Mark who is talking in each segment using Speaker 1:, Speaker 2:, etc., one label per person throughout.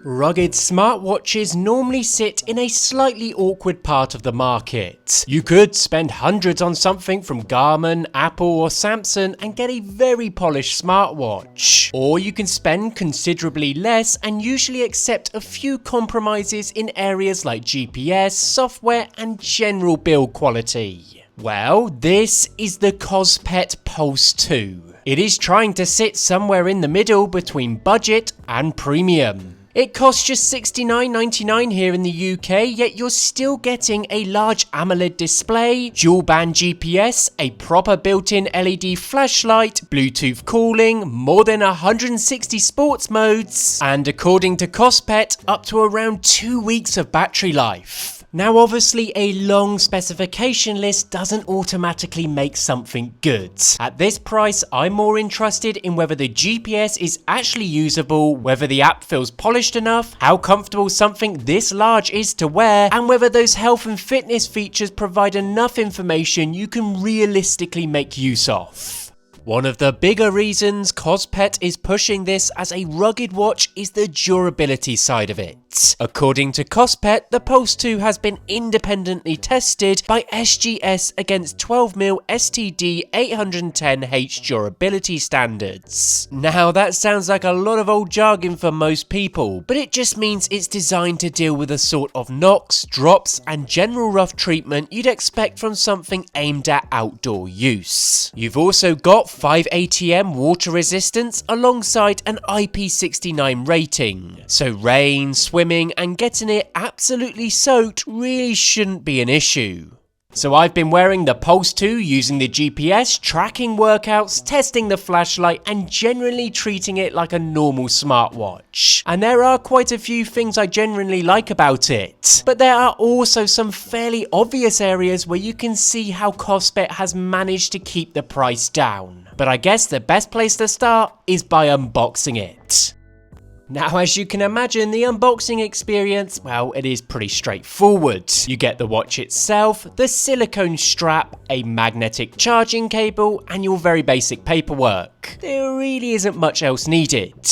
Speaker 1: Rugged smartwatches normally sit in a slightly awkward part of the market. You could spend hundreds on something from Garmin, Apple or Samsung and get a very polished smartwatch. Or you can spend considerably less and usually accept a few compromises in areas like GPS, software and general build quality. Well, this is the Kospet Pulse 2. It is trying to sit somewhere in the middle between budget and premium. It costs just $69.99 here in the UK, yet you're still getting a large AMOLED display, dual band GPS, a proper built-in LED flashlight, Bluetooth cooling, more than 160 sports modes, and according to Cospet, up to around 2 weeks of battery life. Now obviously a long specification list doesn't automatically make something good. At this price I'm more interested in whether the GPS is actually usable, whether the app feels polished enough, how comfortable something this large is to wear, and whether those health and fitness features provide enough information you can realistically make use of. One of the bigger reasons Kospet is pushing this as a rugged watch is the durability side of it. According to Kospet, the Pulse 2 has been independently tested by SGS against 12mm STD 810H durability standards. Now that sounds like a lot of old jargon for most people, but it just means it's designed to deal with the sort of knocks, drops and general rough treatment you'd expect from something aimed at outdoor use. You've also got 5 ATM water resistance alongside an IP69 rating, so rain, swimming and getting it absolutely soaked really shouldn't be an issue. So I've been wearing the Pulse 2 using the GPS, tracking workouts, testing the flashlight and generally treating it like a normal smartwatch. And there are quite a few things I genuinely like about it, but there are also some fairly obvious areas where you can see how Kospet has managed to keep the price down. But I guess the best place to start is by unboxing it. Now, as you can imagine, the unboxing experience, well, it is pretty straightforward. You get the watch itself, the silicone strap, a magnetic charging cable, and your very basic paperwork. There really isn't much else needed.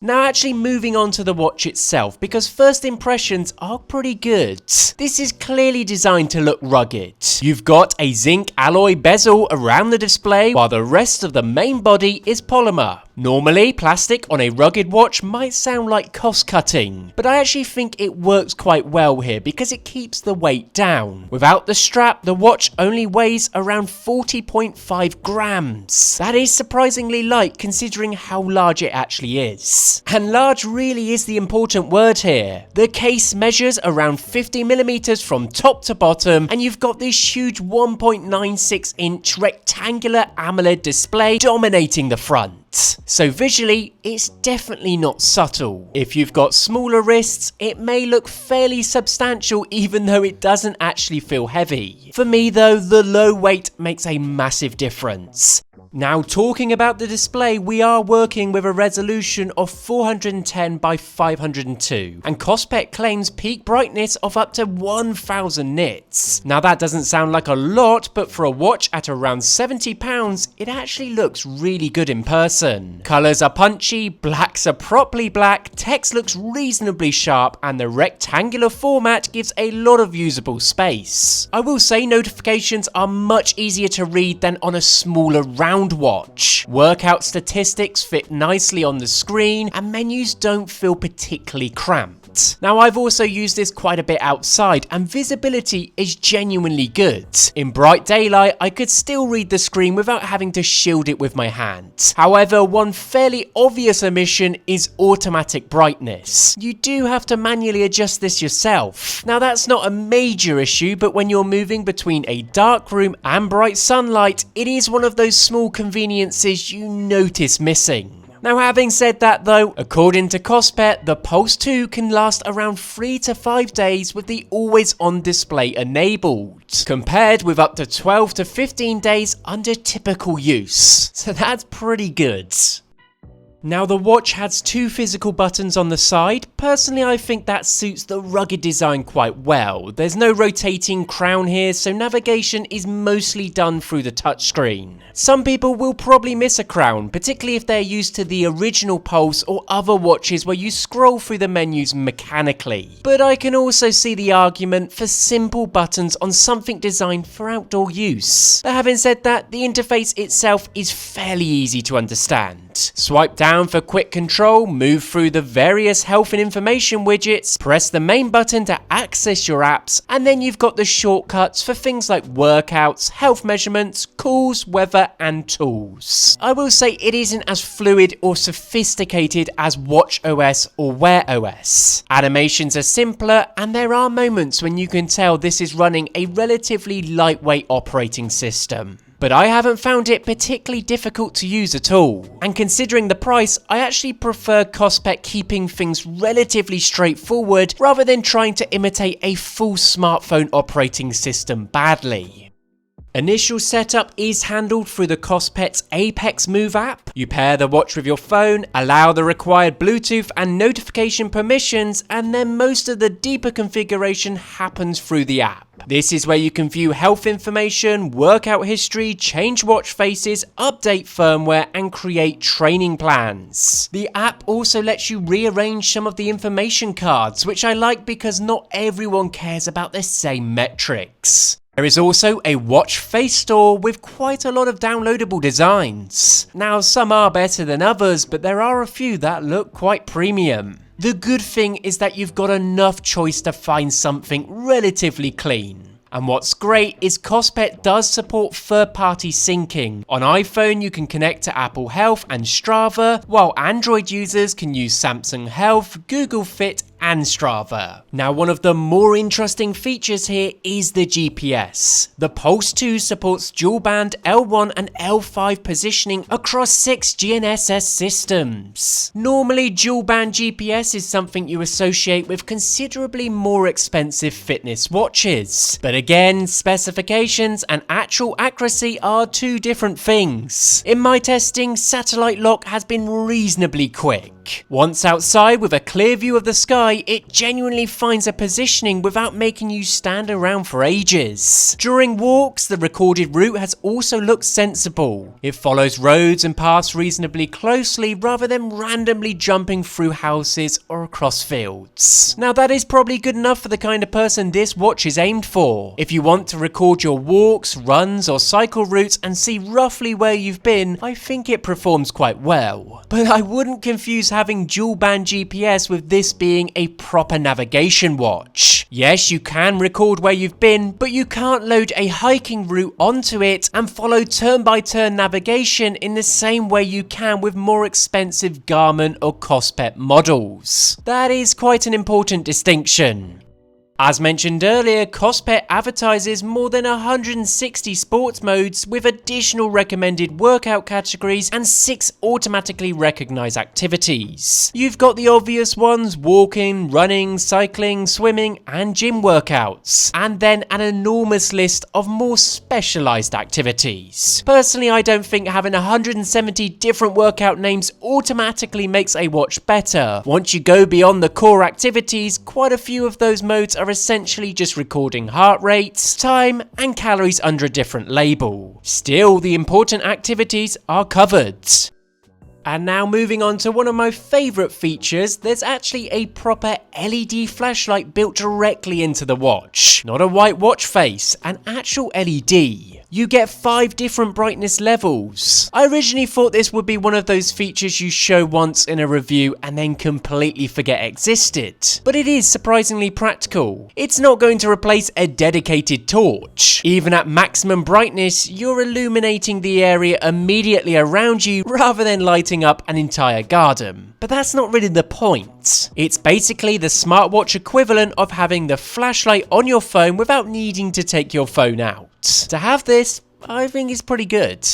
Speaker 1: Now actually moving on to the watch itself, because first impressions are pretty good. This is clearly designed to look rugged. You've got a zinc alloy bezel around the display, while the rest of the main body is polymer. Normally, plastic on a rugged watch might sound like cost cutting, but I actually think it works quite well here because it keeps the weight down. Without the strap, the watch only weighs around 40.5 grams. That is surprisingly light considering how large it actually is. And large really is the important word here. The case measures around 50mm from top to bottom, and you've got this huge 1.96 inch rectangular AMOLED display dominating the front. So visually, it's definitely not subtle. If you've got smaller wrists, it may look fairly substantial even though it doesn't actually feel heavy. For me though, the low weight makes a massive difference. Now talking about the display, we are working with a resolution of 410 by 502 and Kospet claims peak brightness of up to 1000 nits. Now that doesn't sound like a lot, but for a watch at around £70, it actually looks really good in person. Colours are punchy, blacks are properly black, text looks reasonably sharp and the rectangular format gives a lot of usable space. I will say notifications are much easier to read than on a smaller round watch. Workout statistics fit nicely on the screen and menus don't feel particularly cramped. Now I've also used this quite a bit outside and visibility is genuinely good. In bright daylight I could still read the screen without having to shield it with my hand. However, one fairly obvious omission is automatic brightness. You do have to manually adjust this yourself. Now that's not a major issue, but when you're moving between a dark room and bright sunlight, it is one of those small conveniences you notice missing. Now having said that though, according to Kospet, the Pulse 2 can last around 3 to 5 days with the always on display enabled, compared with up to 12 to 15 days under typical use. So that's pretty good. Now the watch has 2 physical buttons on the side. Personally, I think that suits the rugged design quite well. There's no rotating crown here, so navigation is mostly done through the touchscreen. Some people will probably miss a crown, particularly if they're used to the original Pulse or other watches where you scroll through the menus mechanically. But I can also see the argument for simple buttons on something designed for outdoor use. But having said that, the interface itself is fairly easy to understand. Swipe down for quick control, move through the various health and information widgets, press the main button to access your apps, and then you've got the shortcuts for things like workouts, health measurements, calls, weather, and tools. I will say it isn't as fluid or sophisticated as watchOS or Wear OS. Animations are simpler, and there are moments when you can tell this is running a relatively lightweight operating system. But I haven't found it particularly difficult to use at all. And considering the price, I actually prefer Kospet keeping things relatively straightforward rather than trying to imitate a full smartphone operating system badly. Initial setup is handled through the Cospet's ApexMove app. You pair the watch with your phone, allow the required Bluetooth and notification permissions, and then most of the deeper configuration happens through the app. This is where you can view health information, workout history, change watch faces, update firmware, and create training plans. The app also lets you rearrange some of the information cards, which I like because not everyone cares about the same metrics. There is also a watch face store with quite a lot of downloadable designs. Now, some are better than others, but there are a few that look quite premium. The good thing is that you've got enough choice to find something relatively clean. And what's great is Kospet does support third-party syncing. On iPhone you can connect to Apple Health and Strava, while Android users can use Samsung Health, Google Fit and Strava. Now, one of the more interesting features here is the GPS. The Pulse 2 supports dual band L1 and L5 positioning across 6 GNSS systems. Normally, dual band GPS is something you associate with considerably more expensive fitness watches. But again, specifications and actual accuracy are 2 different things. In my testing, satellite lock has been reasonably quick. Once outside with a clear view of the sky, it genuinely finds a positioning without making you stand around for ages. During walks, the recorded route has also looked sensible. It follows roads and paths reasonably closely rather than randomly jumping through houses or across fields. Now, that is probably good enough for the kind of person this watch is aimed for. If you want to record your walks, runs or cycle routes and see roughly where you've been, I think it performs quite well. But I wouldn't confuse having dual band GPS with this being a proper navigation watch. Yes, you can record where you've been, but you can't load a hiking route onto it and follow turn-by-turn navigation in the same way you can with more expensive Garmin or Kospet models. That is quite an important distinction. As mentioned earlier, Kospet advertises more than 160 sports modes with additional recommended workout categories and 6 automatically recognized activities. You've got the obvious ones: walking, running, cycling, swimming and gym workouts, and then an enormous list of more specialized activities. Personally, I don't think having 170 different workout names automatically makes a watch better. Once you go beyond the core activities, quite a few of those modes are essentially just recording heart rates, time, and calories under a different label. Still, the important activities are covered. And now moving on to one of my favourite features, there's actually a proper LED flashlight built directly into the watch. Not a white watch face, an actual LED. You get 5 different brightness levels. I originally thought this would be one of those features you show once in a review and then completely forget existed. But it is surprisingly practical. It's not going to replace a dedicated torch. Even at maximum brightness, you're illuminating the area immediately around you rather than lighting up an entire garden. But that's not really the point. It's basically the smartwatch equivalent of having the flashlight on your phone without needing to take your phone out. To have this, I think is pretty good.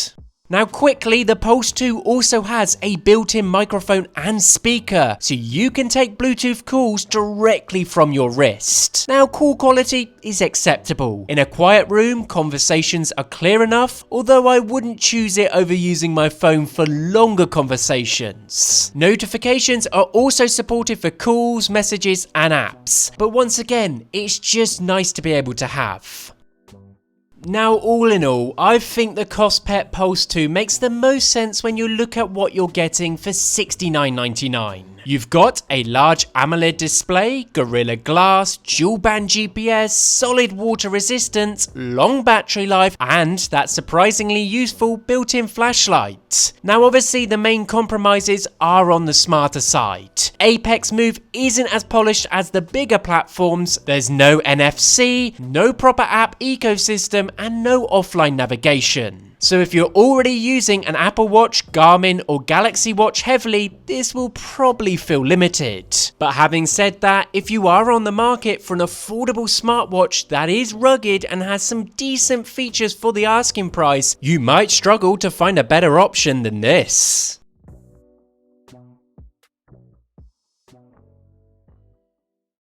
Speaker 1: Now quickly, the Pulse 2 also has a built-in microphone and speaker, so you can take Bluetooth calls directly from your wrist. Now call quality is acceptable. In a quiet room, conversations are clear enough, although I wouldn't choose it over using my phone for longer conversations. Notifications are also supported for calls, messages and apps, but once again, it's just nice to be able to have. Now all in all, I think the Kospet Pulse 2 makes the most sense when you look at what you're getting for $69.99. You've got a large AMOLED display, Gorilla Glass, dual band GPS, solid water resistance, long battery life, and that surprisingly useful built-in flashlight. Now obviously the main compromises are on the smarter side. ApexMove isn't as polished as the bigger platforms, there's no NFC, no proper app ecosystem, and no offline navigation. So if you're already using an Apple Watch, Garmin or Galaxy Watch heavily, this will probably feel limited. But having said that, if you are on the market for an affordable smartwatch that is rugged and has some decent features for the asking price, you might struggle to find a better option than this.